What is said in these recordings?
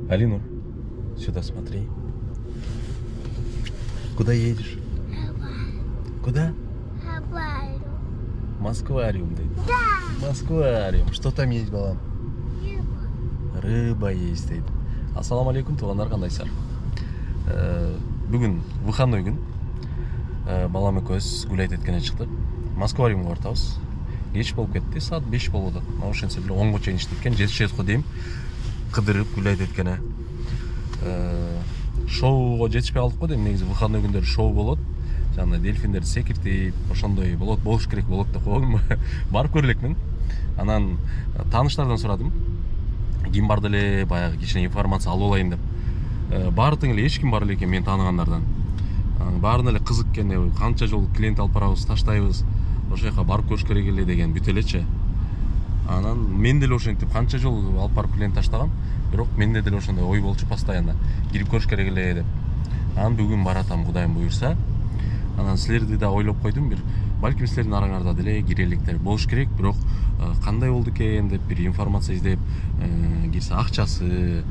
Алину, сюда смотри. Куда едешь? Куда? Аквариум. Москвариум, да? Да. Москвариум. Что там есть, балам? Рыба. Рыба есть, дейді. Ассаламу алейкум, туғандар, қандайсыздар? Бүгін выходной күн. Балам екеуміз гулять еткеннен шықтық. Москвариумға бартабыз. Кеш болып кетті, саат 5 болды. Ошентсе біле 10-ға чейін іштеп кеткен, жетішет дейм. Қыдырып гулять еткені. Шоуға жетішпей алдық қой дейм, негізі выходной күндері шоу болады. Жаңа дельфиндерді секіртіп, ошондой болот, болуш керек болот деп қойдым. Барып көрлекмін. Анан таныштардан сұрадым. Ким барды эле, баягы кичине информация алып алайын деп. Бардың эле эч ким бар эле экен мен тааныгандардан. Баарына эле кызык экен, канча жол клиент алып барабыз, таштайбыз. Ошол жака барып көрүш керек эле деген бүт элечи. Анан мен деле ошентип канча жол алып барып клиент таштагам, бирок менде деле ошондой ой болчу постоянно. Кирип көрүш керек эле деп. Анан бүгүн баратам, Кудайым буйрса. Анан силерди да ойлоп койдум, бир балким силердин араңарда деле киреликтер болуш керек, бирок кандай болду экен деп бир информация издеп, кирсе акчасы,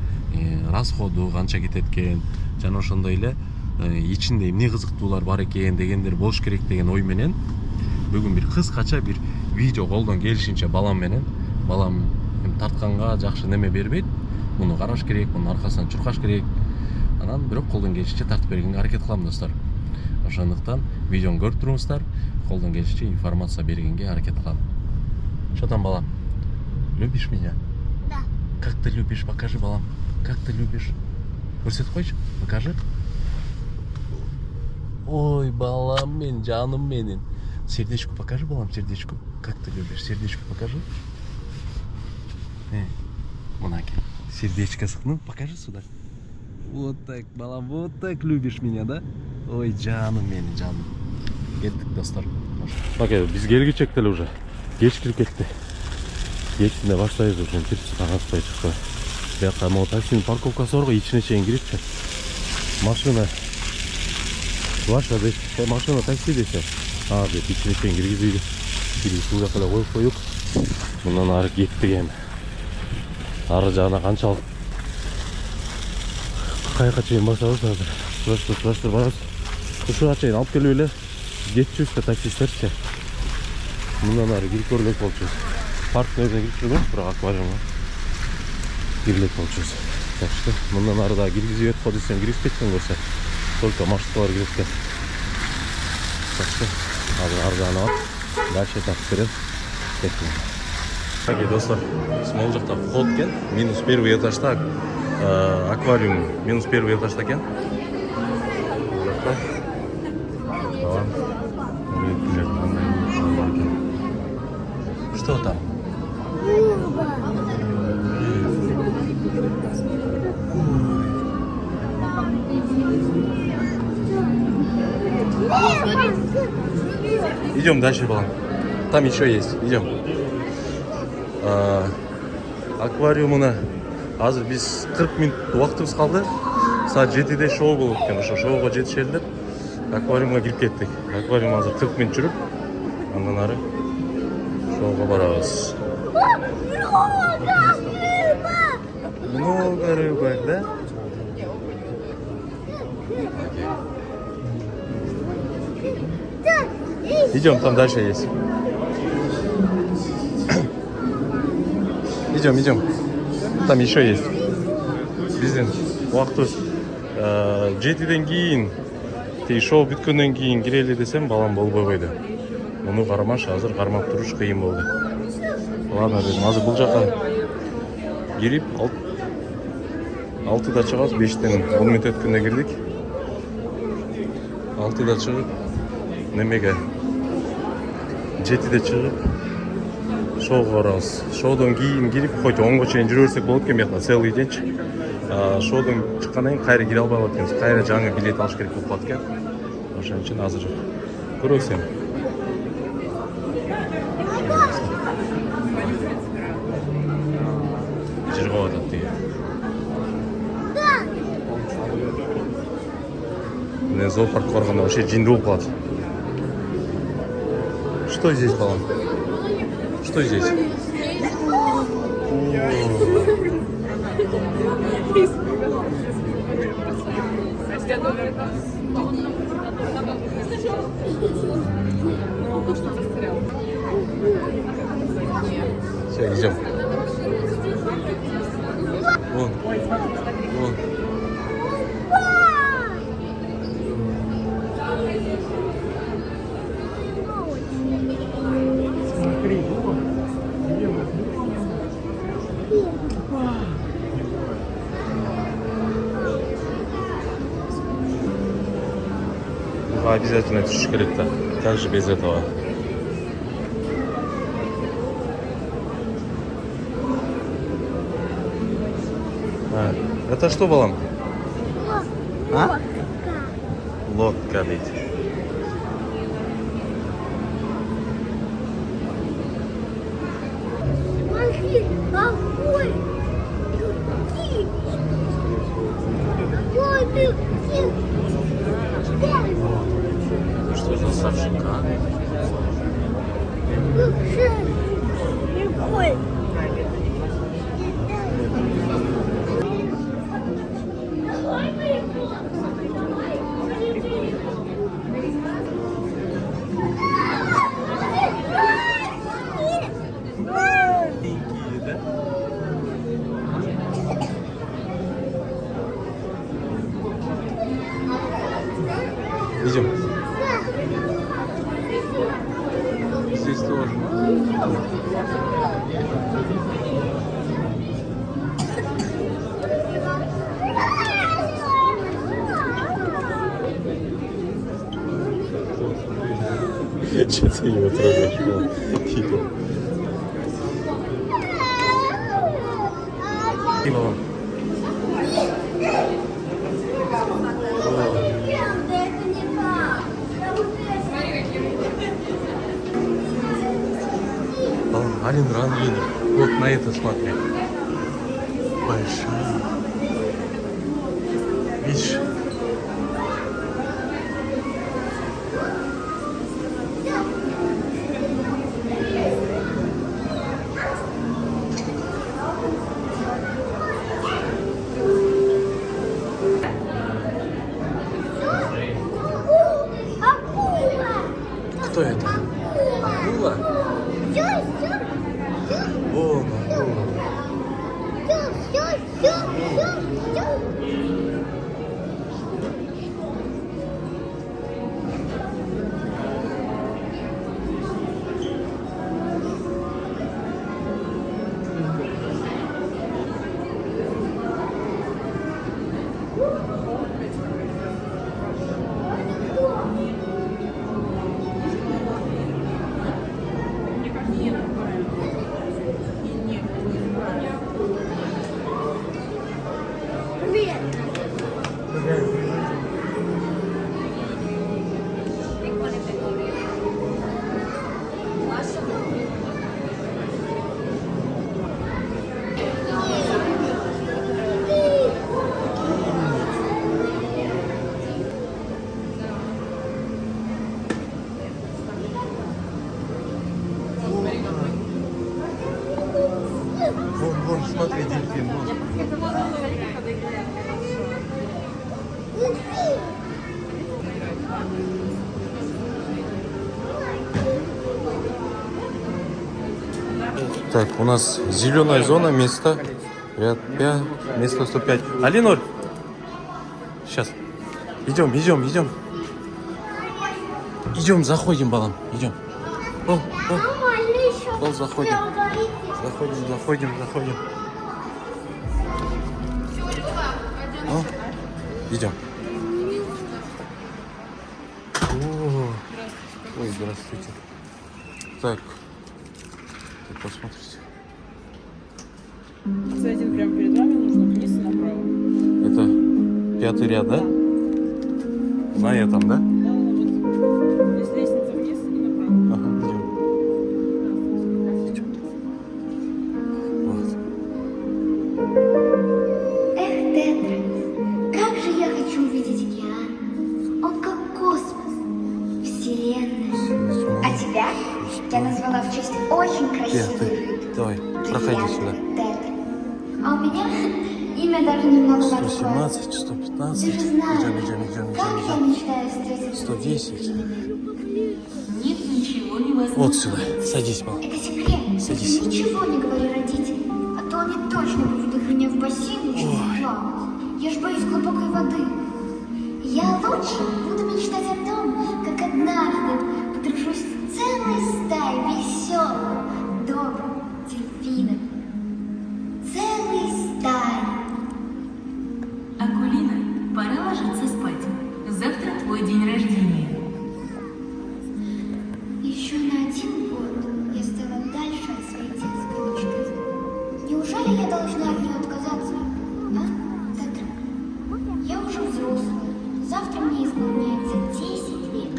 расходу канча кетет экен, жана ошондой эле ичинде эмне кызыктуулар бар экен дегендер болуш керек деген ой менен бүгүн бир кыскача бир видео колдон келишинче балам тартканга жакшы неме бербейт. Муну караш керек, мунун аркасынан чуркаш керек. Анан бирок колдон келишинче тартып бергенге аракет кылам, достор. Ошондуктан видеону көрүп туруңуздар, колдон келишинче информация бергенге аракет кылам. Что там, балам? Любишь меня? Да. Как ты любишь? Покажи, балам. Как ты любишь? Көрсетіп қойшы, покажи. Ой, балам мен, жаным менин. Сердечку покажи, балам, сердечку. Как ты любишь? Сердечку покажи. Мунаки. Сердечко сыкнул, покажи сюда. Вот так, балам, вот так любишь меня, да? Ой, жаным менин, жаным. Кеттик, достор. Баке, биз келгичек деле уже. Кеч кирип кетти. Кечинде баштайбыз уже, таң атпай чыкпай. Бияка могу таксинин парковкасы бар го, ичине чейин кирипчи. Машина ваша дейт, машина такси десе. Деп ичине чейин киргизип, бул жака эле коюп коюп. Мындан ары кеттик эми. Ары жагына канчалык каяка чейин басабыз азыр. Сұрашты барабыз. Ушуга чейин алып келип эле кетчүбүз да таксисттерчи. Мындан ары кирип көргөк болчубуз. Парктын өзүнө кирип жүрбөйбүз, бирок аквариумга кирилек болчубуз. Так что мындан ары да киргизип өтүп десем кирип кеткен көрсө. Только маршруттар кирип кеткен. Так что азыр ары жагына барып, дальше тартып берем. Так, достор, смол жакта вход экен, минус первый этажда аквариум, минус первый этажда экен. Что там? Идем дальше, балам. Там еще есть. Идем. Аквариумына азыр биз 40 минут убактыбыз калды. Саат 7де шоу болуп экен. Ошо шоуга жетишели деп аквариумга кирип кеттик. Аквариум азыр 40 минут жүрүп, андан ары шоуга барабыз. Много рыбок, да? Идем, там дальше есть. Идем. Там еще есть. Биздин убактыбыз 7ден кийин, шоу бүткөндөн кийин кирели десем балам болбой койду. Муну карамашы, азыр кармап туруш кыйын болду. Ладно дедим, азыр бул жака кирип 6да чыгабыз, 5ден 10 мүнөт өткөндө кирдик. 6да чыгып, немеге 7де чыгып шоуга барабыз. Шоудон кийин кирип койду 10га чейин жүрө берсек болот экен, бияка целый денчи. Шоудон чыккандан кийин кайра кире албай калат экенбиз. Кайра жаңы билет алыш керек болуп калат экен. Ошон үчүн азыр көрөбүз эми. Жыргап атат тиги. Мен зоопаркка барганда вообще жинди болуп калат. Что здесь, балам? Что здесь? Вон. Ой, смотри, смотри. Вон. Смотри. Обязательно это шкалет-то. Как же без этого? А, это что, Балам? А? Лодка ведь. Смотри, какой! Какой ты Что за савшика? Прикольно. Идем. Здесь тоже. Че ты его трогаешь? Тихо. Тихо. Алин, рано видно. Вот на это смотри. Большая. Видишь? Кто это? Акула? Вон акула. Вон, смотри, дельфин. Вон. Так, у нас зеленая зона, место ряд 5, место 105. Алиноль! Сейчас. Идем. Идем, заходим, Балам. Идем. Бол, заходим. Заходим. О, идем. Ой, здравствуйте. Так, посмотрите. Один прямо перед вами, нужно вниз и направо. Это 5-й ряд, да? На этом, да? Да, вот. Здесь лестница вниз и направо. Ага, идем. Вот. Эх, Тетра, как же я хочу увидеть океан. Он как космос, вселенная. А тебя я назвала в честь очень красивой рыбы. Давай, проходи сюда. Тетра. А у меня имя даже немного морское. 117, 115. Ты же знаешь, Идем. как я мечтаю встретиться 110. Нет ничего невозможного. Вот сюда. Садись, мам. Это секрет. Садись. Ничего не говори родителям, а то что они точно поведут меня в бассейн учиться плавать. Я ж боюсь глубокой воды. Я лучше буду мечтать о том, как однажды подружусь с целой стаей веселых, добрых дельфинов. Целой стаей. Акулина, пора ложиться спать. Завтра твой день рождения. Еще на 1 год я стала дальше от своей детской мечты. Неужели я должна от нее отказаться? А, Тетра? Я уже взрослая. Завтра мне исполняется 10 лет.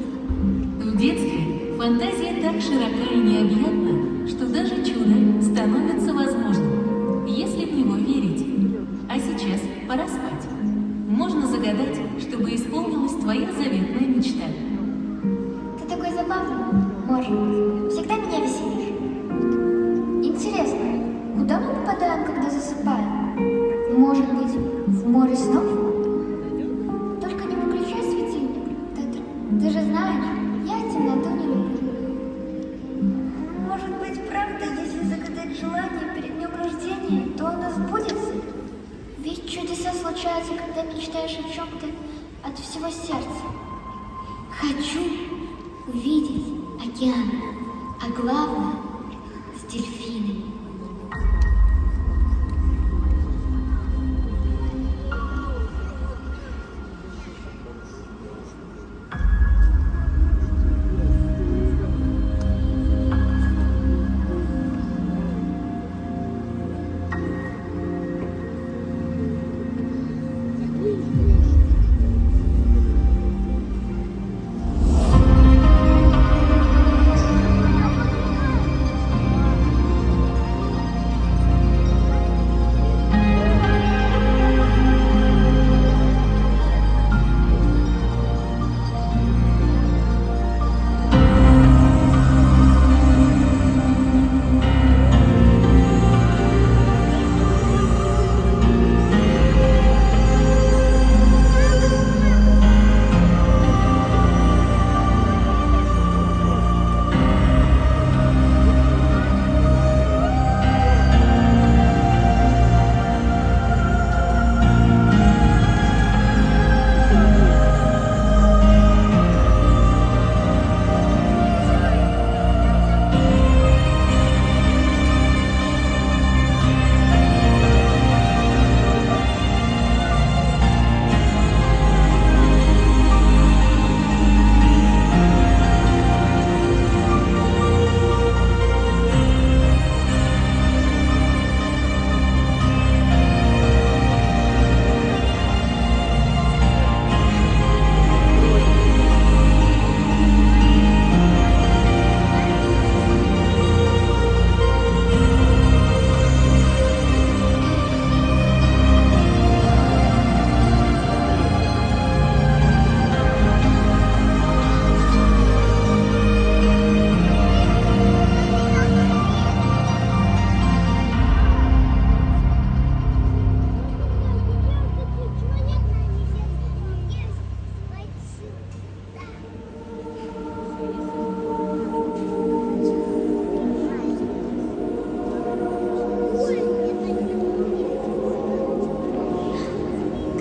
В детстве фантазия так широка и необъятна, что даже чудо становится возможным, если в него верить. А сейчас пора спать. Можно загадать, чтобы исполнилась твоя заветная мечта. Ты такой забавный, может. Всегда меня веселишь. Интересно, куда мы попадаем, когда засыпаем? Может быть, в море снов? Только не выключай светильник, Тетра. Ты же знаешь, я темноту не люблю. Может быть, правда, если загадать желание перед днем рождения, то оно сбудется? Ведь чудеса случаются, когда мечтаешь о чем-то от всего сердца. Хочу увидеть океан, а главное — с дельфинами.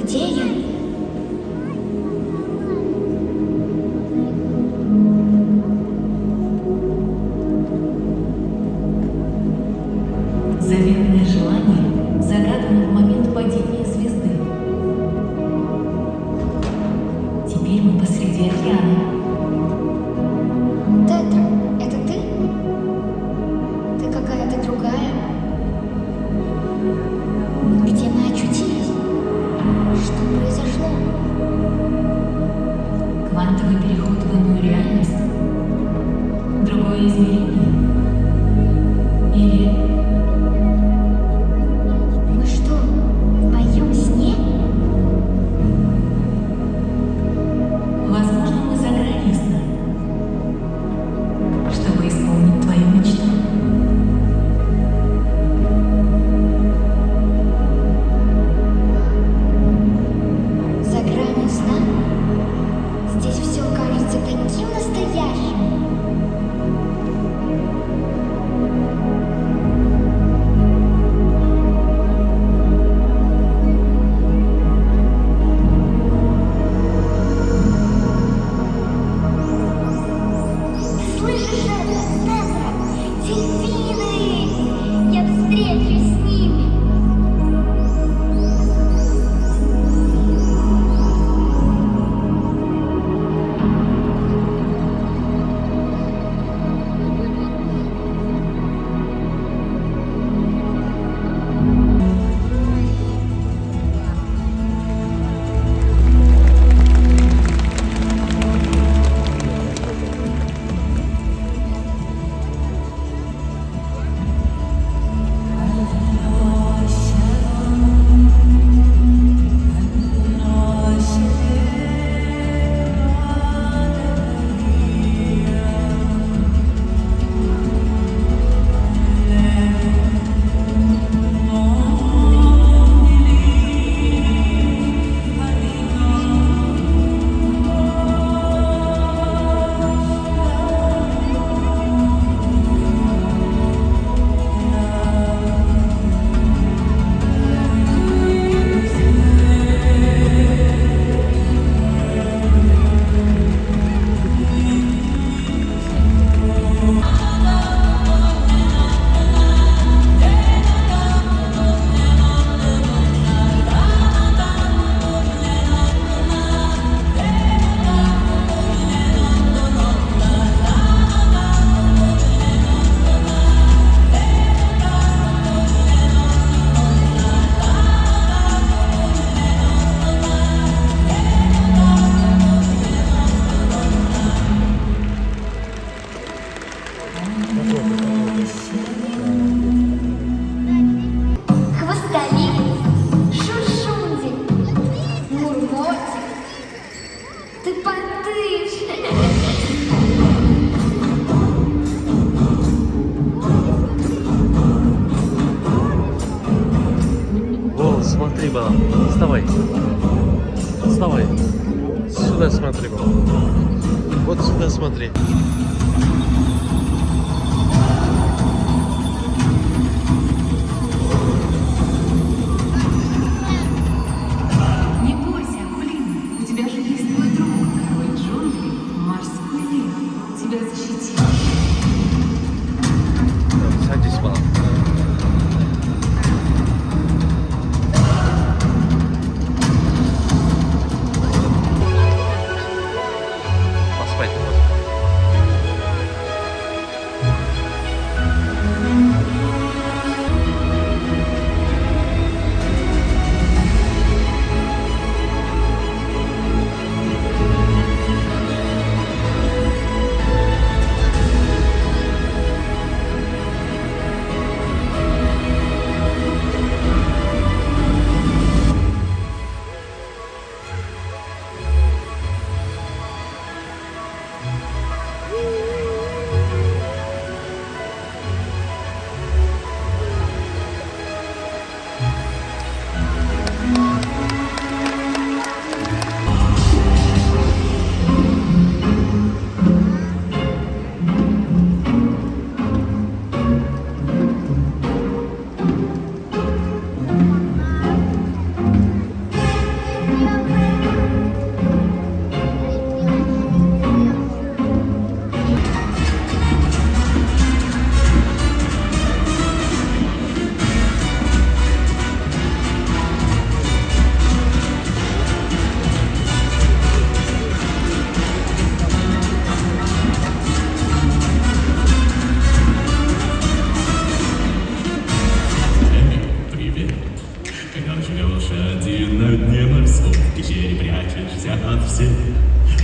Где я? Заветное желание загадано в момент падения звезды. Теперь мы посреди океана. Тетра, это ты? Ты какая-то другая. Где мы очутились? Что произошло? Квантовый переход в иную реальность. Другое измерение. Или Мы что, в Смотри, балам. Вставай. Вставай. Сюда смотри, балам. Вот сюда смотри. Не бойся, Акулина. У тебя же есть твой друг, король джунглей, морской лев. Тебя защитил. Садись, балам. Поспать. Привет. Когда живешь один на дне морском, в пещере прячешься от всех,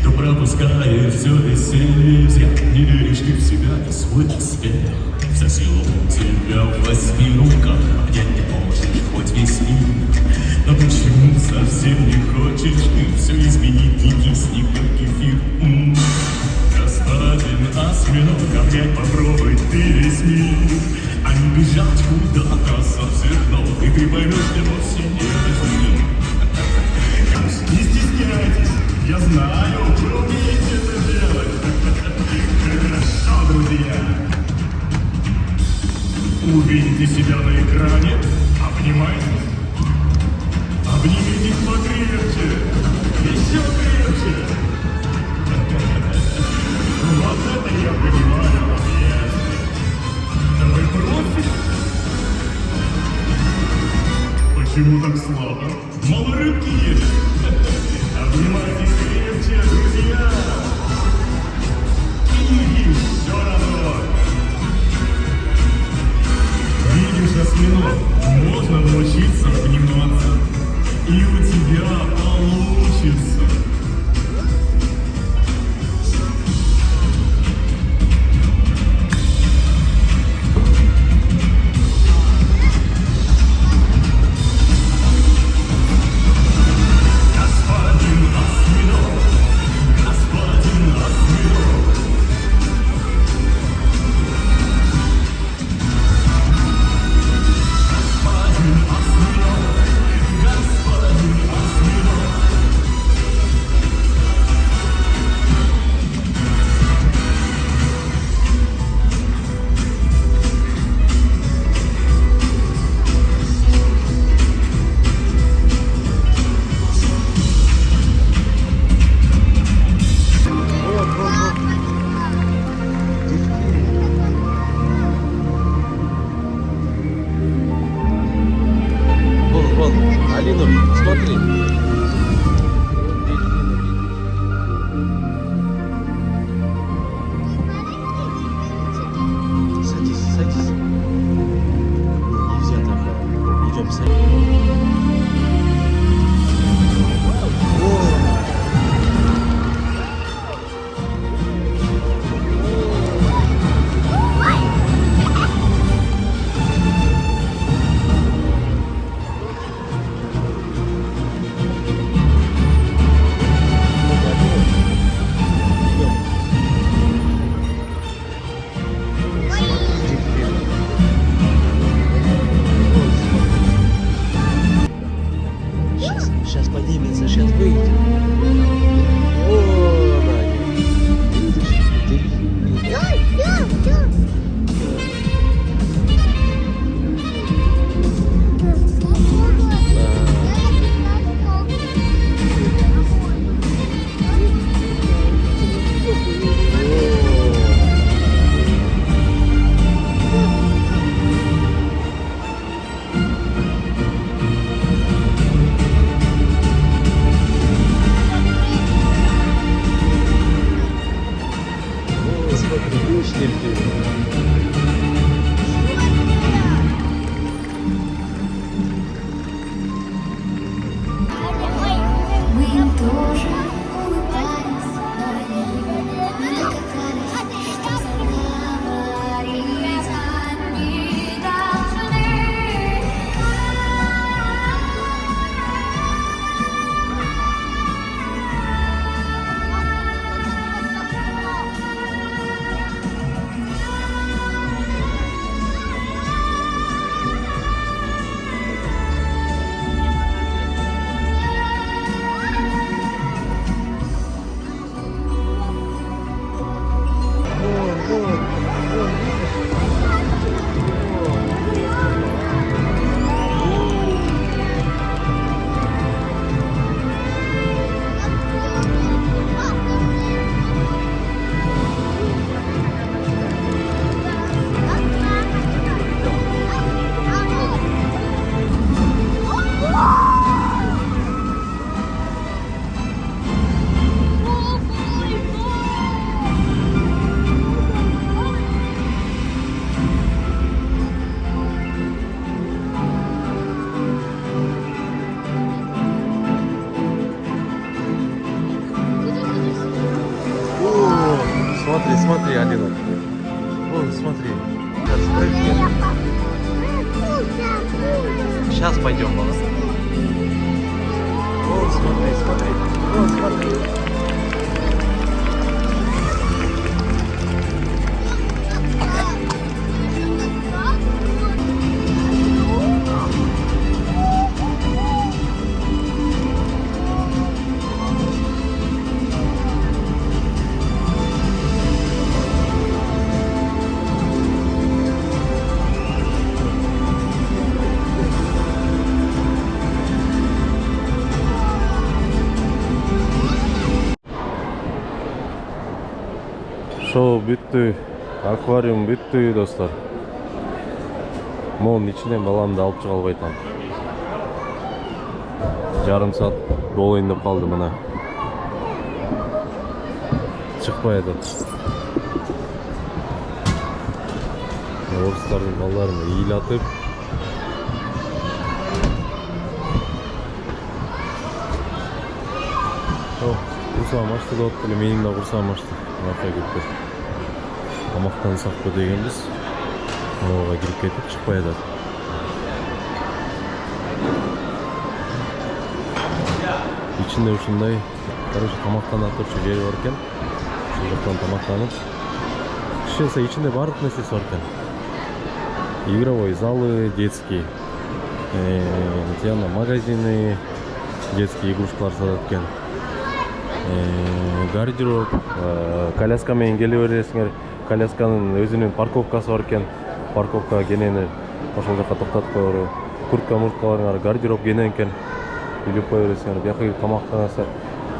то пропускаешь все веселье зря. Не веришь ты в себя и свой успех. Вся сила у тебя в 8 руках, обнять ты можешь хоть весь мир. Но почему совсем не хочешь ты все изменить, не кисни, как кефир? Господин осьминог, обнять попробуй ты весь мир. А не бежать куда-то со всех ног, и ты поймешь, что вовсе не без них. Не стесняйтесь, я знаю, вы умеете это делать. Хорошо, друзья. Увидите себя на экране, обнимайтесь. Обнимитесь покрепче, еще крепче. Вот это я понимаю, объяснить. Да вы профи? Почему так слабо? Мало рыбки есть. Обнимайтесь крепче, друзья. И еще разок. Видишь, осьминог, можно научиться обниматься. И у тебя получится. Алина, смотри. Садись, садись. Нельзя так. Идем садись. сейчас поднимется, сейчас выйдет. О, да, видишь, дельфин. О, смотри, видишь, дельфин. Мы им тоже улыбались, но они не догадались, что заговорить они должны. О, смотри, смотри, Алина. Вон, смотри. Сейчас прыгнет. Сейчас пойдем, мама. Вон, смотри, смотри. Вон, смотри. Шоу бүттү, аквариум бүттү, достор. Монун ичинен баламды алып чыга албай атам. Жарым саат болоюн деп калды мына. Чыкпай атат. Орустардын балдарын ыйлатып, курсагым ачты деп атты эле, менин да курсагым ачты. Аркага кетти. Тамактансакпы дегенбиз. Ага кирип кетип чыкпай атат. Ичинде ушундай, короче, тамактанып турчу жери бар экен. Ошол жактан тамактанып. Кичинсе ичинде баардык нерсеси бар экен. Игровой залы, детский, магазины, детские игрушкалар сатат экен. Гардероб, коляска менен келе бересиңер. Колясканын өзүнүн парковкасы бар экен. Парковкага кенени ошол жака токтотуп коебуз. Куртка-мурткаларыңар гардероб кенен экен. Илип кое бересиңер. Бияка кирип тамактанасыздар.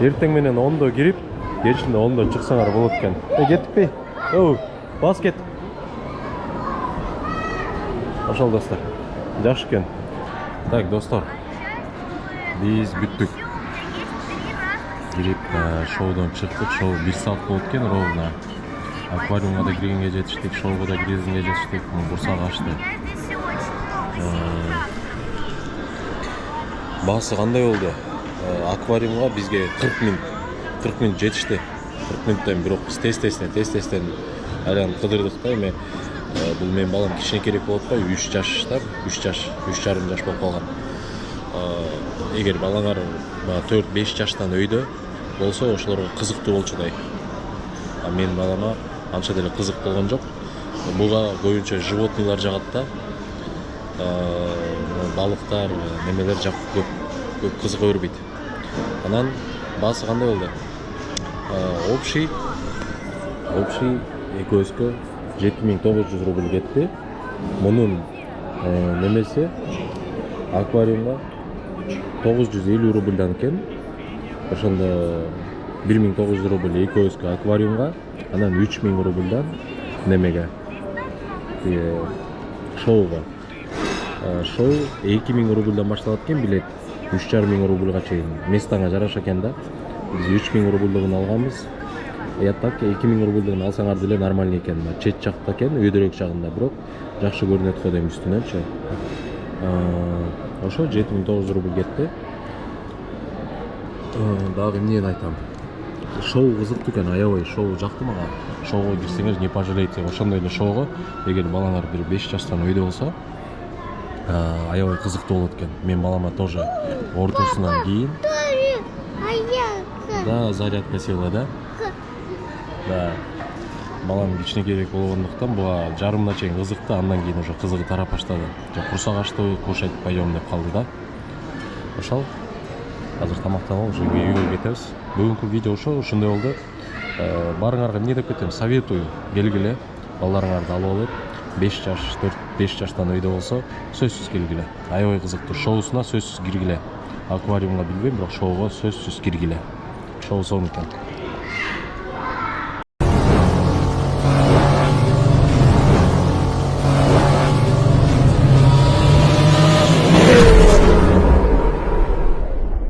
Эртең менен 10-до кирип, кечинде 10-до чыксаңар болот экен. Кеттикпи? Оу, бас кет. Ошол достор. Жакшы экен. Так, достор. Биз бүттүк. Кирип шоудон чыктык. Шоу 1 саат болот экен ровно. Аквариумга да киргенге жетиштик, шоуга да киргенге жетиштик. Курсак ачты. Баасы кандай болду? Аквариумга бизге 40 минут жетишти. 40 минуттан бирок биз тез-тезден алян кыдырдык да. Эми бул менин балам кичинекерээк болот го, 3 жаштар, 3 жарым жаш болуп калган. Эгер балаңар 4-5 жаштан өйдө болсо ошолорго кызыктуу болчудай. Менин балама анча деле кызык болгон жок. Буга көбүнчө животныйлар жагат да. Балыктар, немелер жак көп. көп кызыка бербейт. Анан баасы кандай болду? Общий экөөбүзгө 7900 рубль кетти. Мунун немеси аквариумга 950 рубльдан экен. Ошондо 1900 рубль экөөбүзгө аквариумга, анан 3000 рубльдан немеге шоуга. Шоу 2000 рубльдан башталат экен билет. 3500 рубльга чейин. Местаңа жараша экен да. Биз 3000 рубльдөгүн алганбыз. Так 2000 рубльдөгүн алсаңар деле нормальный экен. Чет жакта экен, өйдөрөөк жагында, бирок жакшы көрүнөт го дейм үстүнөнчү. Ошо 7900 рубль кетти. Дагы эмнени айтам? Шоу кызыктуу экен, аябай шоу жакты мага. Шоуга кирсеңер не пожалеете. Ошондой эле шоуга эгер балаңар бир 5 жаштан өйдө болсо, аябай кызыктуу болот экен. Мен балама тоже ортосунан кийин да зарядка села, да? Да. Балам кичинекейирээк болгондуктан буга жарымына чейин кызыкты, андан кийин уже кызыгы тарап баштады. Курсак ачты, кушать пойдем деп калды да. Ошол. Азыр тамактанып уже үйгө кетебиз. Бүгүнкү видео ошондой болду. Барыңарга эмне деп кетем, советую келгиле. Балдарыңарды алып алып 5 жаш, 4-5 жаштан өйдө болсо, сөзсүз келгиле. Аябай кызыктуу. Шоусуна сөзсүз киргиле. Аквариумга билбейм, бирок шоуга сөзсүз киргиле. Шоу сонун экен.